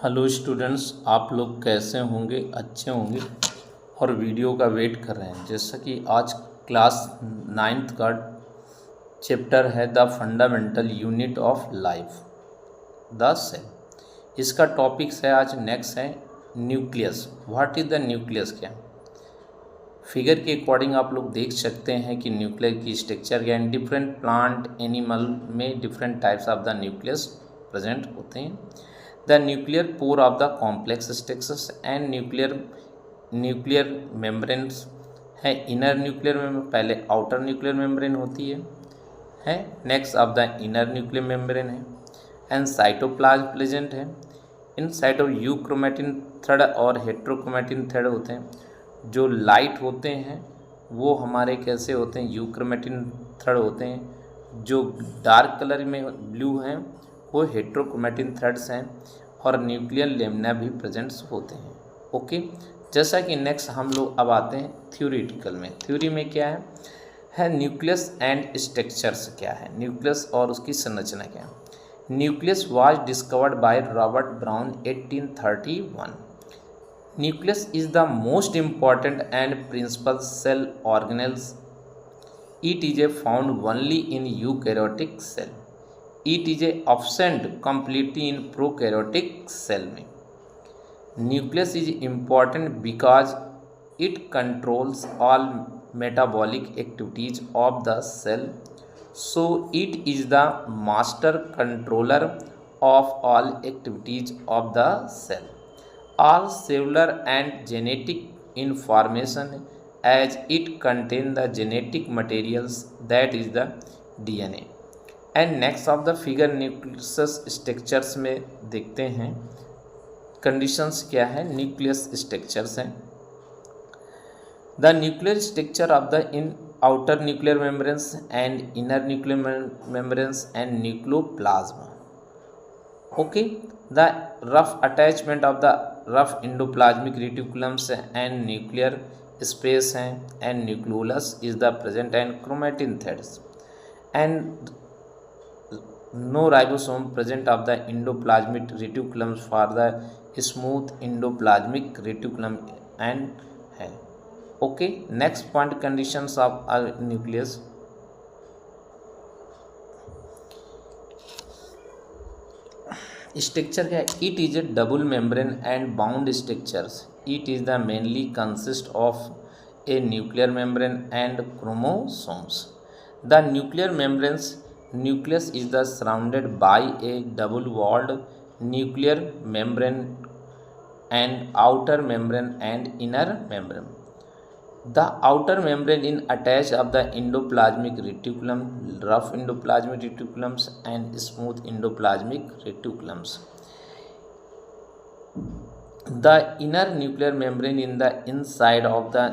Hello students, आप लोग कैसे होंगे? अच्छे होंगे और वीडियो का वेट कर रहे हैं। जैसा कि आज क्लास 9th का चैप्टर है the fundamental unit of life, the cell. इसका टॉपिक्स है आज नेक्स्ट है nucleus. What is the nucleus? क्या फिगर के अकॉर्डिंग आप लोग देख सकते हैं कि न्यूक्लियस की स्ट्रक्चर क्या है। डिफरेंट प्लांट एनिमल में different types of the nucleus present होते हैं। The nuclear pore of the complex structures and nuclear membranes है। इनर न्यूक्लियर मेम्ब्रेन, पहले आउटर न्यूक्लियर मेम्ब्रेन होती है next of the inner nuclear membrane है। And cytoplasm present है। इन cyto euchromatin thread और heterochromatin thread होते हैं। जो लाइट होते हैं वो हमारे कैसे होते हैं? यूक्रोमेटिन थ्रेड होते हैं। जो डार्क कलर में ब्लू हैं वो हेट्रोक्रोमेटिन थ्रेड्स हैं और न्यूक्लियर लेमिना भी प्रेजेंट्स होते हैं। ओके, जैसा कि नेक्स्ट हम लोग अब आते हैं थ्योरेटिकल में। थ्योरी में क्या है न्यूक्लियस एंड स्ट्रक्चर्स क्या है, न्यूक्लियस और उसकी संरचना क्या है। Nucleus was discovered by Robert brown 1831। Nucleus is the most important and principal cell organelles. It is found only in eukaryotic cell. It is absent completely in prokaryotic cell में. Nucleus is important because it controls all metabolic activities of the cell. So it is the master controller of all activities of the cell. All cellular and genetic information as it contains the genetic materials, that is the DNA. And next of the figure nucleus structures में देखते हैं conditions क्या है। Nucleus structures हैं the nuclear structure of the in outer nuclear membranes and inner nuclear membranes and nucleoplasm. Okay, the rough attachment of the rough endoplasmic reticulums and nuclear space and nucleolus is the present and chromatin threads and no ribosome present of the endoplasmic reticulums for the smooth endoplasmic reticulum and है। Okay, next point conditions of nucleus. Structure क्या है? It is a double membrane and bound structures. It is the mainly consist of a nuclear membrane and chromosomes. The nuclear membranes nucleus is the surrounded by a double walled nuclear membrane and outer membrane and inner membrane. The outer membrane is attached of the endoplasmic reticulum, rough endoplasmic reticulums and smooth endoplasmic reticulums. The inner nuclear membrane in the inside of the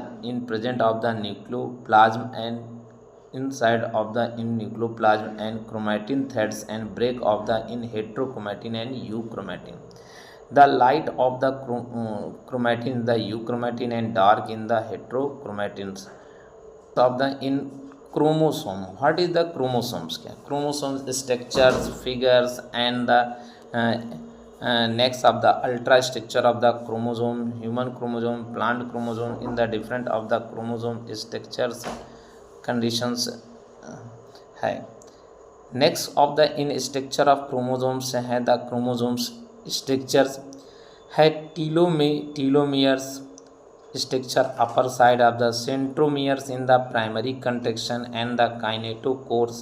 present of the nucleoplasm and inside of the nucleoplasm and chromatin threads and break of the heterochromatin and euchromatin. The light of the chromatin in the euchromatin and dark in the heterochromatins of the in chromosome. What is the chromosomes? क्या chromosomes structures, figures and the next of the ultra structure of the chromosome, human chromosome, plant chromosome in the different of the chromosome structures conditions है। Next of the in structure of chromosomes है the chromosomes structures है telomeres structure upper side of the centromeres in the primary contraction and the kinetochores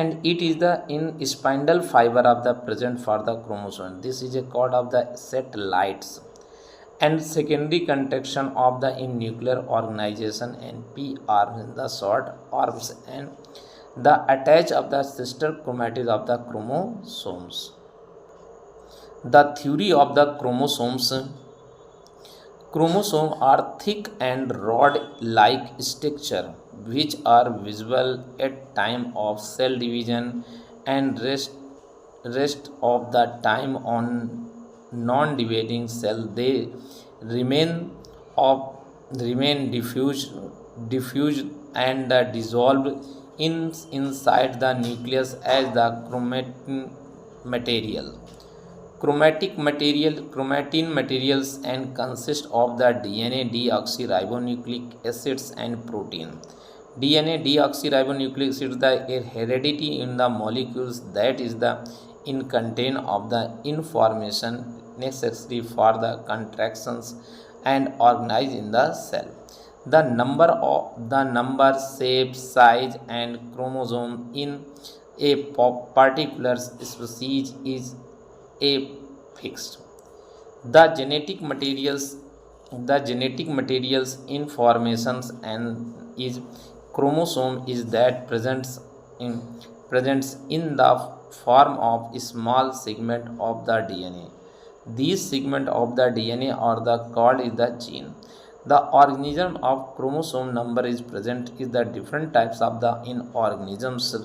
and it is the in spindle fiber of the present for the chromosome. This is a called of the satellites and secondary contraction of the in nuclear organization and PR in the short arms and the attach of the sister chromatids of the chromosomes. The theory of the chromosomes. Chromosomes are thick and rod-like structure which are visible at time of cell division and rest of the time on non-dividing cell. They remain diffused and dissolved inside the nucleus as the chromatin material. chromatin materials and consist of the DNA, deoxyribonucleic acids and protein. DNA, deoxyribonucleic acids, the heredity in the molecules that is the in contain of the information necessary for the contractions and organize in the cell. The number, shape, size, and chromosome in a particular species is a fixed. The genetic materials, informations and is chromosome is that presents in the form of a small segment of the DNA. These segment of the DNA are the called is the gene. The organism of chromosome number is present is the different types of the in organisms.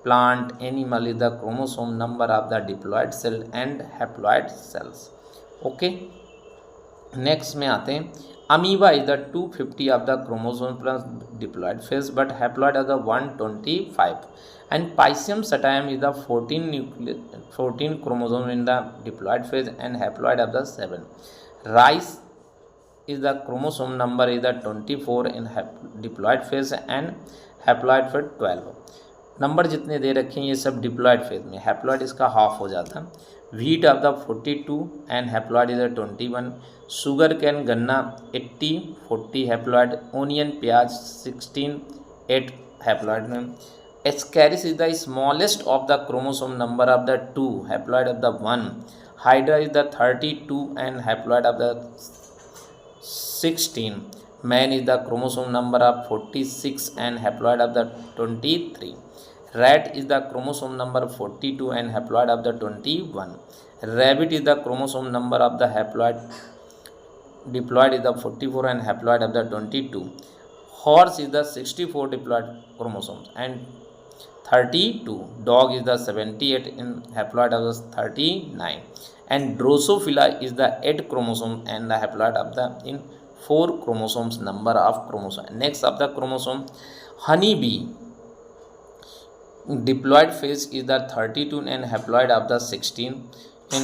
Plant, animal is the chromosome number of the diploid cell and haploid cells. Okay, next में आते हैं. Amoeba is the 250 of the chromosome plus diploid phase but haploid of the 125 and pisum sativum is the 14 chromosome in the diploid phase and haploid of the 7. Rice is the chromosome number is the 24 in diploid phase and haploid phase 12. Number जितने दे रखे हैं ये सब diploid phase में, haploid इसका half हो जाता. Wheat of the 42 and haploid is the 21. Sugar cane गन्ना 80 40 हैप्लॉयड. ओनियन प्याज 16 8 हैप्लॉयड में. Ascaris is the smallest of the chromosome number of the 2 haploid of the 1. Hydra is the 32 and haploid of the 16. Man is the chromosome number of 46 and haploid of the 23. Rat is the chromosome number 42 and haploid of the 21. Rabbit is the chromosome number of the diploid is the 44 and haploid of the 22. Horse is the 64 diploid chromosomes and 32. Dog is the 78 in haploid of the 39. And Drosophila is the 8 chromosome and the haploid of the in 4 chromosomes number of chromosome. Next of the chromosome, honeybee diploid phase is the 32 and haploid of the 16. In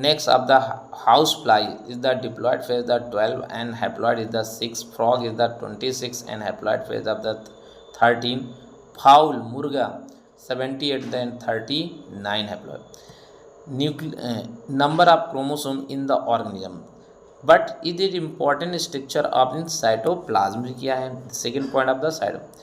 next of the housefly is the diploid phase the 12 and haploid is the 6. Frog is the 26 and haploid phase of the 13. Fowl murga 78 then 39 haploid. Number of chromosome in the organism. But it is important structure of in cytoplasm क्या है? Second point of the cytoplasm.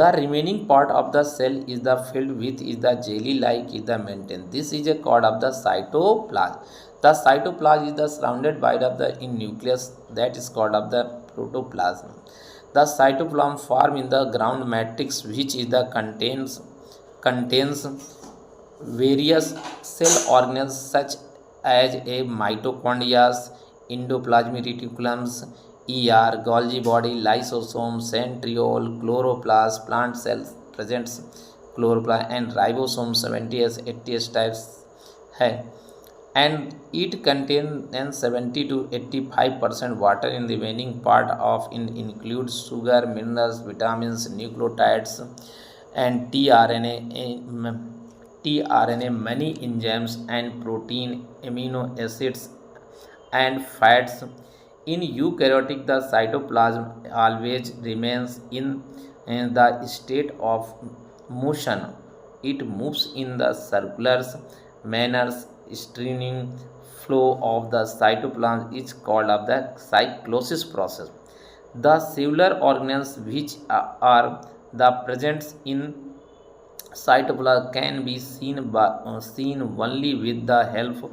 The remaining part of the cell is the filled with is the jelly like is the maintained. This is a called of the cytoplasm. The cytoplasm is the surrounded by the in nucleus that is called of the protoplasm. The cytoplasm form in the ground matrix which is the contains various cell organelles such as a mitochondria, endoplasmic reticulums, Golgi body, lysosome, centriole, chloroplast, plant cells presents chloroplast and ribosome 70s 80s types है, and it contains 70 to 85% water in the remaining part of includes sugar, minerals, vitamins, nucleotides and tRNA, many enzymes and protein, amino acids and fats. In eukaryotic, the cytoplasm always remains in the state of motion. It moves in the circular manner. Streaming flow of the cytoplasm is called of the cyclosis process. The cellular organelles which are the present in cytoplasm can be seen only with the help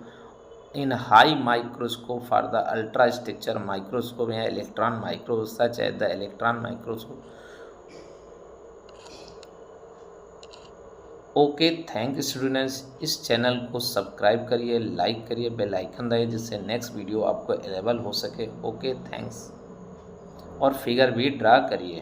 in high microscope for the ultra structure microscope या electron microscope such as the electron microscope. Okay, thank students. इस channel को subscribe करिए, like करिए, bell icon दबाइए जिससे next video आपको available हो सके. Okay, thanks. और फिगर भी ड्रा करिए.